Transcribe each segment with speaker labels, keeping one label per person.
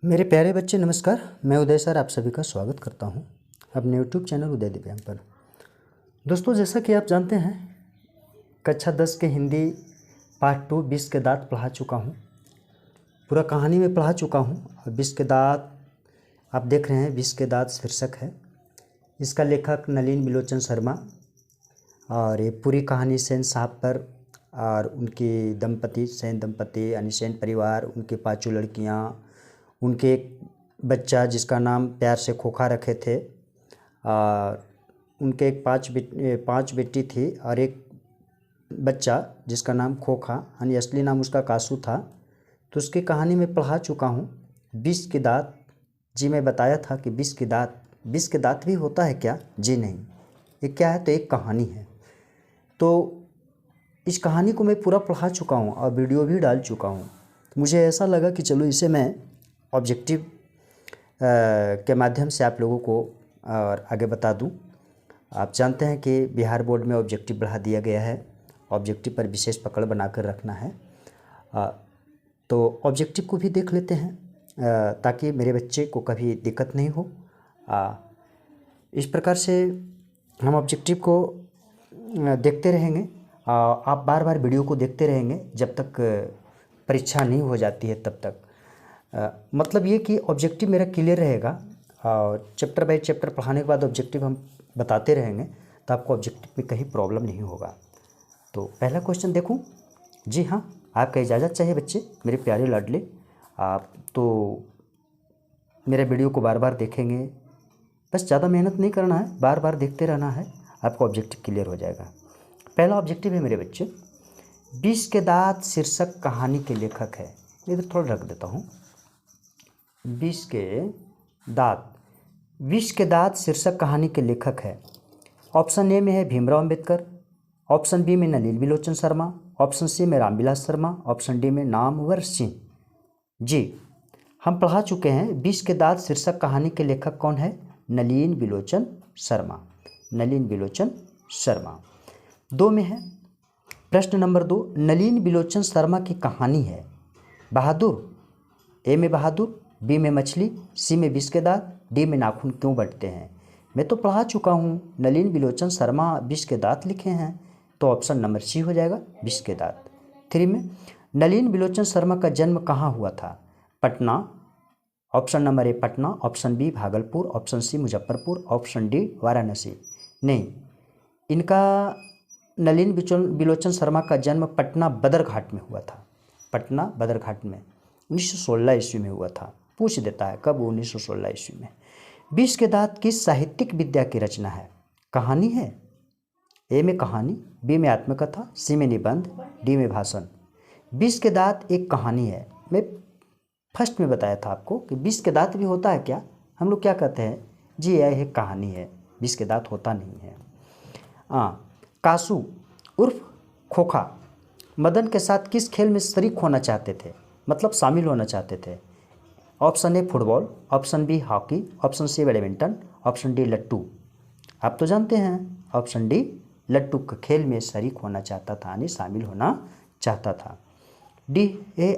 Speaker 1: मेरे प्यारे बच्चे नमस्कार। मैं उदय सर आप सभी का स्वागत करता हूं अपने यूट्यूब चैनल उदय दिव्यांग पर। दोस्तों, जैसा कि आप जानते हैं, कक्षा 10 के हिंदी पार्ट 2 विष के दांत पढ़ा चुका हूं। पूरा कहानी में पढ़ा चुका हूं। विष के दांत आप देख रहे हैं, विष के दांत शीर्षक है। इसका लेखक नलिन बिलोचन शर्मा। और ये पूरी कहानी सेन साहब पर और उनकी दंपति सेन दंपति यानी सेन परिवार, उनके 5 लड़कियाँ, उनके एक बच्चा जिसका नाम प्यार से खोखा रखे थे, और उनके एक 5 बेटी थी और एक बच्चा जिसका नाम खोखा यानी असली नाम उसका कासू था। तो उसकी कहानी में पढ़ा चुका हूँ। विष के दांत, जी मैं बताया था कि विष के दांत भी होता है क्या? जी नहीं। ये क्या है? तो एक कहानी है। तो इस कहानी को मैं पूरा पढ़ा चुका हूँ और वीडियो भी डाल चुका हूँ। तो मुझे ऐसा लगा कि चलो इसे मैं ऑब्जेक्टिव के माध्यम से आप लोगों को और आगे बता दूं। आप जानते हैं कि बिहार बोर्ड में ऑब्जेक्टिव बढ़ा दिया गया है। ऑब्जेक्टिव पर विशेष पकड़ बनाकर रखना है। तो ऑब्जेक्टिव को भी देख लेते हैं ताकि मेरे बच्चे को कभी दिक्कत नहीं हो। इस प्रकार से हम ऑब्जेक्टिव को देखते रहेंगे। आप बार बार वीडियो को देखते रहेंगे जब तक परीक्षा नहीं हो जाती है तब तक। मतलब ये कि ऑब्जेक्टिव मेरा क्लियर रहेगा और चैप्टर बाय चैप्टर पढ़ाने के बाद ऑब्जेक्टिव हम बताते रहेंगे, तो आपको ऑब्जेक्टिव में कहीं प्रॉब्लम नहीं होगा। तो पहला क्वेश्चन देखूं। जी हाँ, आपका इजाज़त चाहिए बच्चे, मेरे प्यारे लाडले। आप तो मेरे वीडियो को बार बार देखेंगे, बस ज़्यादा मेहनत नहीं करना है, बार बार देखते रहना है, आपका ऑब्जेक्टिव क्लियर हो जाएगा। पहला ऑब्जेक्टिव है मेरे बच्चे, विष के दांत शीर्षक कहानी के लेखक है। इधर थोड़ा रख देता हूँ। विष के दांत शीर्षक कहानी के लेखक है। ऑप्शन ए में है भीमराव अंबेडकर, ऑप्शन बी में नलिन बिलोचन शर्मा, ऑप्शन सी में रामविलास शर्मा, ऑप्शन डी में नामवर सिंह। जी हम पढ़ा चुके हैं। विष के दांत शीर्षक कहानी के लेखक कौन है? नलिन बिलोचन शर्मा। नलिन बिलोचन शर्मा 2 में है। प्रश्न नंबर 2, नलिन बिलोचन शर्मा की कहानी है बहादुर। ए में बहादुर, बी में मछली, सी में विष के दांत, डी में नाखून क्यों बंटते हैं। मैं तो पढ़ा चुका हूँ, नलिन बिलोचन शर्मा विष के दांत लिखे हैं, तो ऑप्शन नंबर सी हो जाएगा, विष के दांत। 3 में, नलिन बिलोचन शर्मा का जन्म कहाँ हुआ था? Patna. Option number A Patna, option B Bhagalpur, option C Muzaffarpur, option D Varanasi. नहीं, इनका नलिन बिलोचन शर्मा का जन्म पटना बदरघाट में हुआ था। पटना बदरघाट में 1916 ईस्वी में हुआ था। पूछ देता है कब? 1916 ईस्वी में। विष के दांत किस साहित्यिक विद्या की रचना है? कहानी है। ए में कहानी, बी में आत्मकथा, सी में निबंध, डी में भाषण। विष के दांत एक कहानी है। मैं फर्स्ट में बताया था आपको कि विष के दांत भी होता है क्या? हम लोग क्या कहते हैं? जी यह एक कहानी है, विष के दांत होता नहीं है। कासू उर्फ खोखा मदन के साथ किस खेल में शरीक होना चाहते थे, मतलब शामिल होना चाहते थे? Option A football, option B hockey, option C badminton, option D लट्टू। आप तो जानते हैं ऑप्शन डी लट्टू के खेल में शरीक होना चाहता था, यानी शामिल होना चाहता था। D A.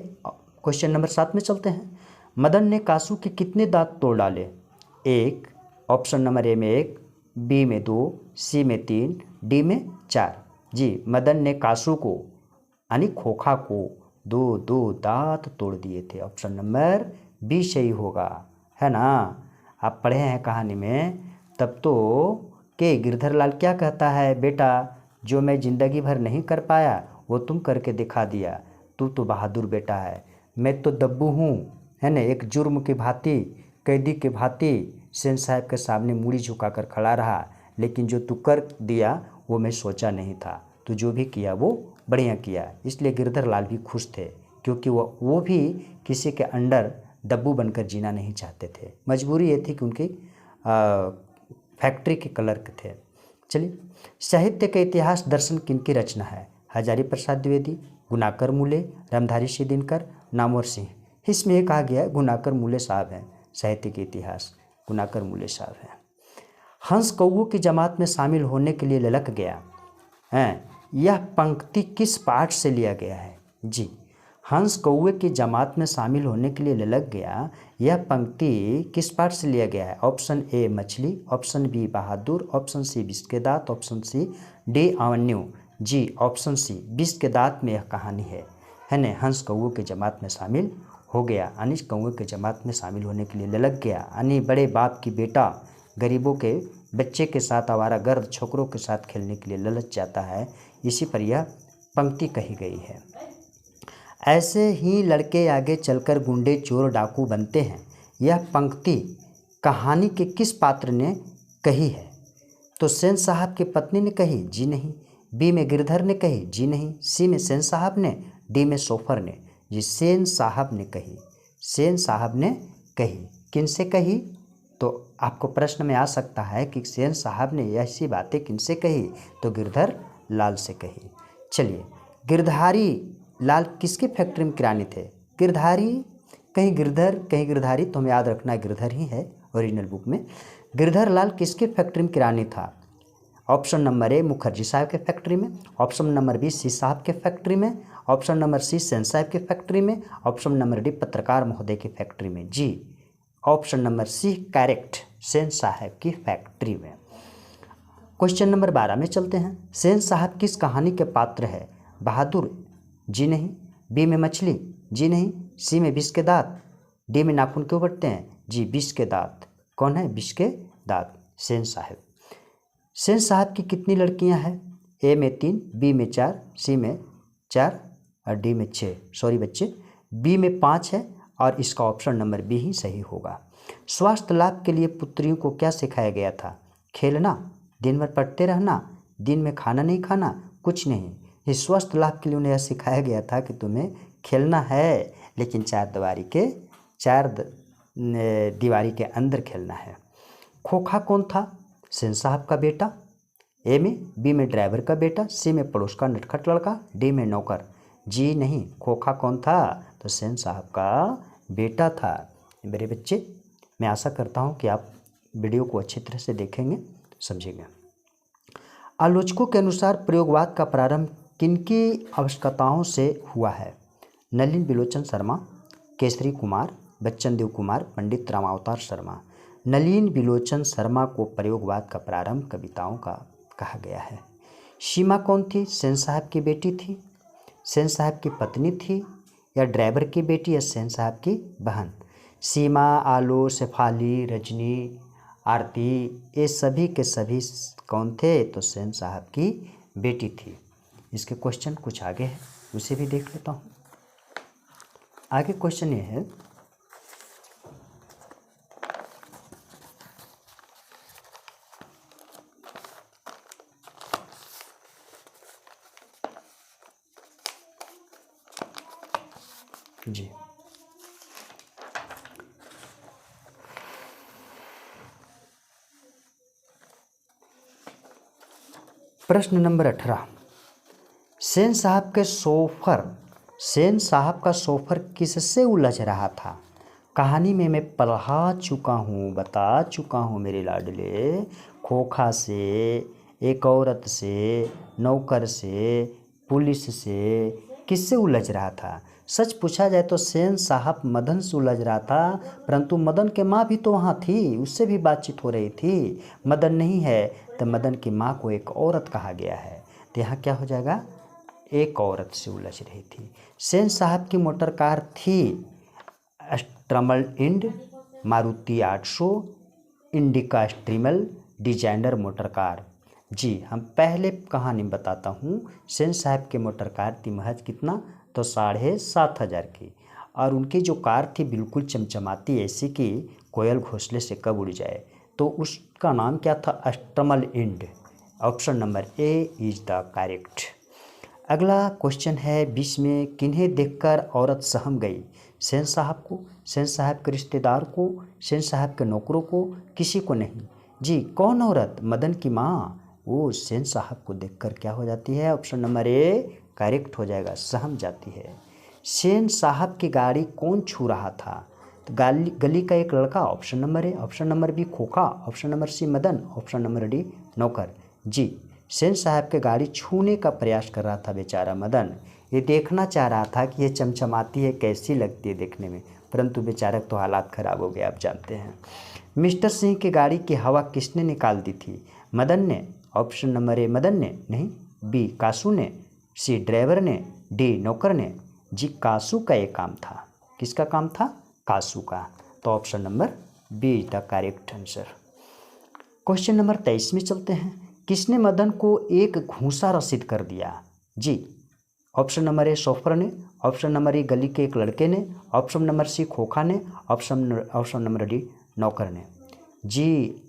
Speaker 1: क्वेश्चन नंबर 7 में चलते हैं। मदन ने कासू के कितने दांत तोड़ डाले? 1, ऑप्शन नंबर ए में 1, बी में 2, सी में 3, डी में 4। जी मदन ने कासू को यानी खोखा को 2 दांत तोड़ दिए थे। ऑप्शन नंबर बी सही होगा, है ना? आप पढ़े हैं कहानी में तब तो के गिरधरलाल क्या कहता है, बेटा जो मैं ज़िंदगी भर नहीं कर पाया वो तुम करके दिखा दिया, तू तो बहादुर बेटा है। मैं तो दब्बू हूँ, है ना, एक जुर्म की भांति, कैदी के भांति सेन साहब के सामने मूड़ी झुकाकर खड़ा रहा, लेकिन जो तू कर दिया वो मैं सोचा नहीं था। तो जो भी किया वो बढ़िया किया। इसलिए गिरधरलाल भी खुश थे, क्योंकि वो भी किसी के अंडर दब्बू बनकर जीना नहीं चाहते थे। मजबूरी ये थी कि उनकी फैक्ट्री के क्लर्क थे। चलिए, साहित्य के इतिहास दर्शन किनकी रचना है? हजारी प्रसाद द्विवेदी, गुनाकर मूले, रामधारी सिंह दिनकर, नामवर सिंह। इसमें ये कहा गया है गुनाकर मूले साहब हैं। साहित्य के इतिहास गुनाकर मूले साहब हैं। हंस कौओं की जमात में शामिल होने के लिए ललक गया है, यह पंक्ति किस पाठ से लिया गया है? जी हंस कौवे की जमात में शामिल होने के लिए ललक गया, यह पंक्ति किस पाठ से लिया गया है? ऑप्शन ए मछली, ऑप्शन बी बहादुर, ऑप्शन सी विष के दांत, ऑप्शन सी डी अवन्यू। जी ऑप्शन सी विष के दांत में यह कहानी है न। हंस कौवे की जमात में शामिल हो गया, यानी कौवे के जमात में शामिल होने के लिए ललक गया, यानी बड़े बाप की बेटा गरीबों के बच्चे के साथ आवारागर्द छोकरों के साथ खेलने के लिए ललच जाता है। इसी पर यह पंक्ति कही गई है। ऐसे ही लड़के आगे चलकर गुंडे चोर डाकू बनते हैं, यह पंक्ति कहानी के किस पात्र ने कही है? तो सेन साहब की पत्नी ने कही, जी नहीं। बी में गिरधर ने कही, जी नहीं। सी में सेन साहब ने, डी में सोफर ने। जी सेन साहब ने कही, सेन साहब ने कही। किनसे कही? तो आपको प्रश्न में आ सकता है कि सेन साहब ने ऐसी बातें किनसे कही? तो गिरधर लाल से कही। चलिए, गिरधारी लाल किसकी फैक्ट्री में किरानी थे? गिरधारी, कहीं गिरधर कहीं गिरधारी, तो हमें याद रखना गिरधर ही है ओरिजिनल बुक में। गिरधर लाल किसके फैक्ट्री में किरानी था? ऑप्शन नंबर ए मुखर्जी साहब के फैक्ट्री में, ऑप्शन नंबर बी सी साहब के फैक्ट्री में, ऑप्शन नंबर सी सेन साहब की फैक्ट्री में, ऑप्शन नंबर डी पत्रकार महोदय की फैक्ट्री में। जी option number C correct, Sen साहब की फैक्ट्री में। क्वेश्चन नंबर 12 में चलते हैं। सेन साहब किस कहानी के पात्र है? बहादुर, जी नहीं। बी में मछली, जी नहीं। सी में विष के दांत, डी में नाखून क्यों बढ़ते हैं? जी विष के दांत। कौन है विष के दांत? सेन साहब। सेन साहब की कितनी लड़कियां हैं? ए में 3, बी में 4, सी में 4 और डी में 6। सॉरी बच्चे, बी में 5 है और इसका ऑप्शन नंबर बी ही सही होगा। स्वास्थ्य लाभ के लिए पुत्रियों को क्या सिखाया गया था? खेलना, दिन भर पढ़ते रहना, दिन में खाना नहीं खाना, कुछ नहीं। इस स्वास्थ्य लाभ के लिए उन्हें यह सिखाया गया था कि तुम्हें खेलना है, लेकिन चार दीवारी के अंदर खेलना है। खोखा कौन था? सेन साहब का बेटा। ए में, बी में ड्राइवर का बेटा, सी में पड़ोस का नटखट लड़का, डी में नौकर। जी नहीं, खोखा कौन था? तो सेन साहब का बेटा था। मेरे बच्चे, मैं आशा करता हूँ कि आप वीडियो को अच्छी तरह से देखेंगे, समझेंगे। आलोचकों के अनुसार प्रयोगवाद का प्रारंभ किनकी आवश्यकताओं से हुआ है? नलिन बिलोचन शर्मा, केसरी कुमार, बच्चन देव कुमार, पंडित रामावतार शर्मा। नलिन बिलोचन शर्मा को प्रयोगवाद का प्रारंभ कविताओं का कहा गया है। सीमा कौन थी? सेन साहब की बेटी थी, सेन साहब की पत्नी थी, या ड्राइवर की बेटी, या सेन साहब की बहन? सीमा, आलो, शेफाली, रजनी, आरती, ये सभी के सभी कौन थे? तो सेन साहब की बेटी थी। इसके क्वेश्चन कुछ आगे है, उसे भी देख लेता हूँ। आगे क्वेश्चन ये है, जी प्रश्न नंबर 18। सेन साहब का सोफर किससे उलझ रहा था? कहानी में मैं पढ़ा चुका हूँ, बता चुका हूँ मेरे लाडले। खोखा से, एक औरत से, नौकर से, पुलिस से, किससे उलझ रहा था? सच पूछा जाए तो सेन साहब मदन से उलझ रहा था, परंतु मदन के माँ भी तो वहाँ थी, उससे भी बातचीत हो रही थी। मदन नहीं है तो मदन की माँ को एक औरत कहा गया है, तो यहाँ क्या हो जाएगा? एक औरत से उलझ रही थी। सेन साहब की मोटर कार थी स्ट्रमल इंड, मारुति 800, इंडिका स्ट्रीमल, डिजाइनर मोटर कार। जी हम पहले कहानी बताता हूँ। सेन साहब की मोटर कार थी महज कितना? तो 7,500 की, और उनकी जो कार थी बिल्कुल चमचमाती, ऐसी कि कोयल घोंसले से कब उड़ जाए। तो उसका नाम क्या था? स्ट्रमल इंड। Option number A is the correct. अगला क्वेश्चन है, 20 में किन्हें देखकर औरत सहम गई? सेन साहब को, सेन साहब के रिश्तेदार को, सेन साहब के नौकरों को, किसी को नहीं। जी कौन औरत? मदन की माँ। वो सेन साहब को देखकर क्या हो जाती है? ऑप्शन नंबर ए करेक्ट हो जाएगा, सहम जाती है। सेन साहब की गाड़ी कौन छू रहा था? तो गली का एक लड़का, option number A. Option number B खोखा, option number C Madan, option number D नौकर। जी सेन साहब के गाड़ी छूने का प्रयास कर रहा था बेचारा मदन, ये देखना चाह रहा था कि ये चमचमाती है, कैसी लगती है देखने में, परंतु बेचारा तो हालात ख़राब हो गए, आप जानते हैं। मिस्टर सिंह की गाड़ी की हवा किसने निकाल दी थी? मदन ने, ऑप्शन नंबर ए मदन ने, नहीं, बी कासू ने, सी ड्राइवर ने, डी नौकर ने। जी कासू का ये काम था। किसका काम था? कासू का। तो option number B is the correct answer. Question number 23 में चलते हैं। किसने मदन को एक घूंसा रसीद कर दिया? जी ऑप्शन नंबर ए शोफर ने, ऑप्शन नंबर ए गली के एक लड़के ने, ऑप्शन नंबर सी खोखा ने, ऑप्शन नंबर डी नौकर ने। जी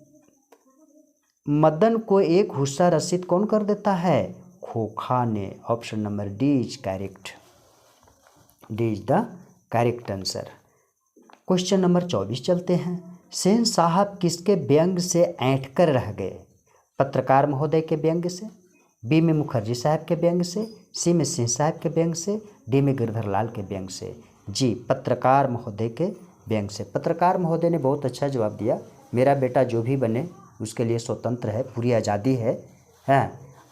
Speaker 1: मदन को एक घूंसा रसीद कौन कर देता है? खोखा ने। Option number D is correct, D is the correct answer. Question number 24 चलते हैं। सेन साहब किसके व्यंग से ऐंठ कर रह गए? पत्रकार महोदय के व्यंग से, बी में मुखर्जी साहब के व्यंग से, सी में सिंह साहब के व्यंग से, डी में गिरधर लाल के व्यंग से। जी पत्रकार महोदय के व्यंग से। पत्रकार महोदय ने बहुत अच्छा जवाब दिया। मेरा बेटा जो भी बने उसके लिए स्वतंत्र है, पूरी आज़ादी है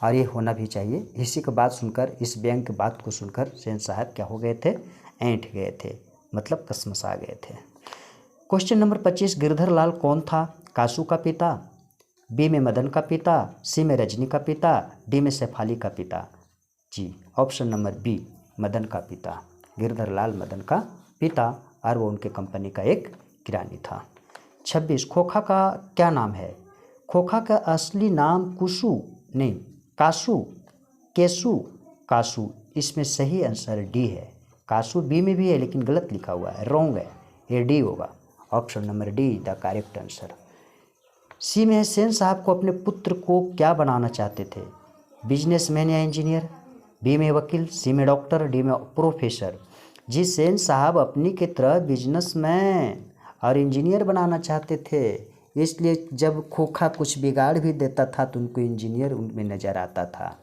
Speaker 1: और ये होना भी चाहिए। इसी की बात सुनकर, इस व्यंग की बात को सुनकर सेन साहब क्या हो गए थे? ऐंठ गए थे, मतलब कसमसा गए थे। Question number 25। गिरधर लाल कौन था? कासू का पिता, बी में मदन का पिता, सी में रजनी का पिता, डी में शेफाली का पिता। जी ऑप्शन नंबर बी मदन का पिता। गिरधर लाल मदन का पिता और वो उनके कंपनी का एक किरानी था। 26। खोखा का क्या नाम है? खोखा का असली नाम कुसू नहीं कासू, केसू, कासू। इसमें सही आंसर डी है। कासू बी में भी है लेकिन गलत लिखा हुआ है, रॉन्ग है, ये डी होगा। Option number D the correct answer. C में सेन साहब को अपने पुत्र को क्या बनाना चाहते थे? बिजनेसमैन या इंजीनियर, बी में वकील, सी में डॉक्टर, डी में प्रोफेसर। जी सेन साहब अपनी की तरह बिजनेसमैन और इंजीनियर बनाना चाहते थे, इसलिए जब खोखा कुछ बिगाड़ भी देता था तो उनको इंजीनियर उनमें नज़र आता था।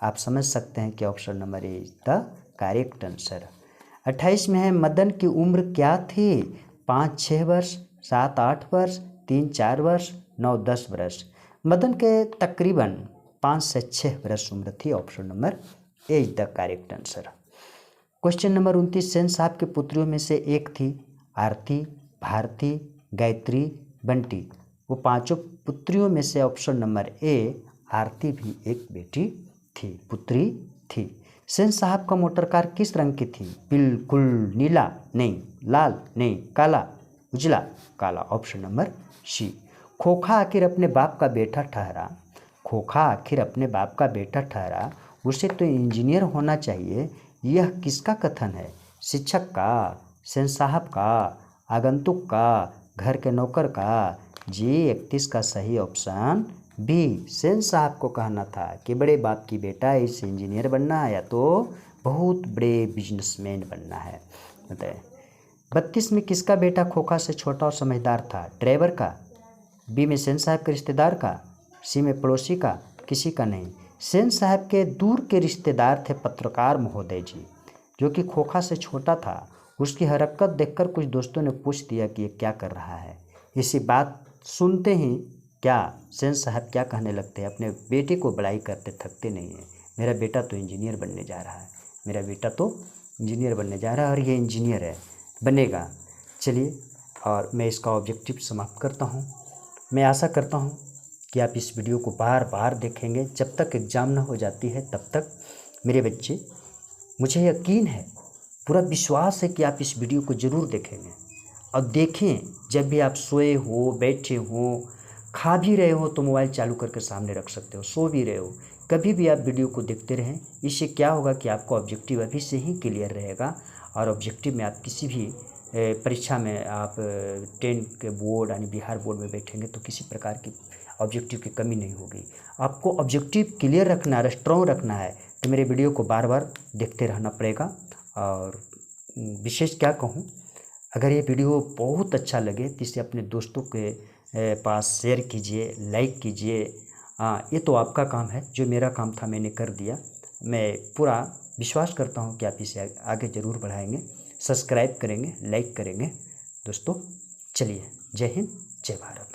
Speaker 1: आप समझ सकते हैं कि option number A is the correct answer. 28 में है। मदन की उम्र क्या थी? 5-6 वर्ष, 7-8 वर्ष, 3-4 वर्ष, 9-10 वर्ष। मदन के तकरीबन 5 से 6 वर्ष उम्र थी। Option number A is the correct answer. Question number 29। Sen साहब के पुत्रियों में से एक थी आरती, भारती, गायत्री, बंटी। वो पांचों पुत्रियों में से ऑप्शन नंबर ए आरती भी एक बेटी थी, पुत्री थी। सेन साहब का मोटर कार किस रंग की थी? बिल्कुल नीला नहीं, लाल नहीं, काला, उजला, काला। Option number C. खोखा आखिर अपने बाप का बेटा ठहरा, खोखा आखिर अपने बाप का बेटा ठहरा, उसे तो इंजीनियर होना चाहिए, यह किसका कथन है? शिक्षक का, सेन साहब का, आगंतुक का, घर के नौकर का? जी 31 का सही ऑप्शन बी। सेन साहब को कहना था कि बड़े बाप की बेटा, इसे इंजीनियर बनना है या तो बहुत बड़े बिजनेसमैन बनना है। बताए 32 में किसका बेटा खोखा से छोटा और समझदार था? ड्राइवर का, बी में सेन साहब के रिश्तेदार का, सी में पड़ोसी का, किसी का नहीं। सेन साहब के दूर के रिश्तेदार थे पत्रकार महोदय जी, जो कि खोखा से छोटा था। उसकी हरकत देखकर कुछ दोस्तों ने पूछ दिया कि ये क्या कर रहा है। इसी बात सुनते ही क्या सेन साहब क्या कहने लगते हैं? अपने बेटे को बड़ाई करते थकते नहीं हैं। मेरा बेटा तो इंजीनियर बनने जा रहा है, मेरा बेटा तो इंजीनियर बनने जा रहा है और ये इंजीनियर है, बनेगा। चलिए, और मैं इसका ऑब्जेक्टिव समाप्त करता हूँ। मैं आशा करता हूँ कि आप इस वीडियो को बार बार देखेंगे। जब तक एग्ज़ाम ना हो जाती है तब तक मेरे बच्चे, मुझे यकीन है, पूरा विश्वास है कि आप इस वीडियो को ज़रूर देखेंगे। और देखें, जब भी आप सोए हो, बैठे हो, खा भी रहे हो तो मोबाइल चालू करके सामने रख सकते हो, सो भी रहे हो, कभी भी आप वीडियो को देखते रहें। इससे क्या होगा कि आपको ऑब्जेक्टिव अभी से ही क्लियर रहेगा और ऑब्जेक्टिव में आप किसी भी परीक्षा में, आप 10 के बोर्ड यानी बिहार बोर्ड में बैठेंगे तो किसी प्रकार की ऑब्जेक्टिव की कमी नहीं होगी। आपको ऑब्जेक्टिव क्लियर रखना है, स्ट्रॉन्ग रखना है, तो मेरे वीडियो को बार बार देखते रहना पड़ेगा। और विशेष क्या कहूँ, अगर ये वीडियो बहुत अच्छा लगे तो इसे अपने दोस्तों के पास शेयर कीजिए, लाइक कीजिए। ये तो आपका काम है, जो मेरा काम था मैंने कर दिया। मैं पूरा विश्वास करता हूँ कि आप इसे आगे ज़रूर बढ़ाएंगे, सब्सक्राइब करेंगे, लाइक करेंगे। दोस्तों चलिए, जय हिंद, जय भारत।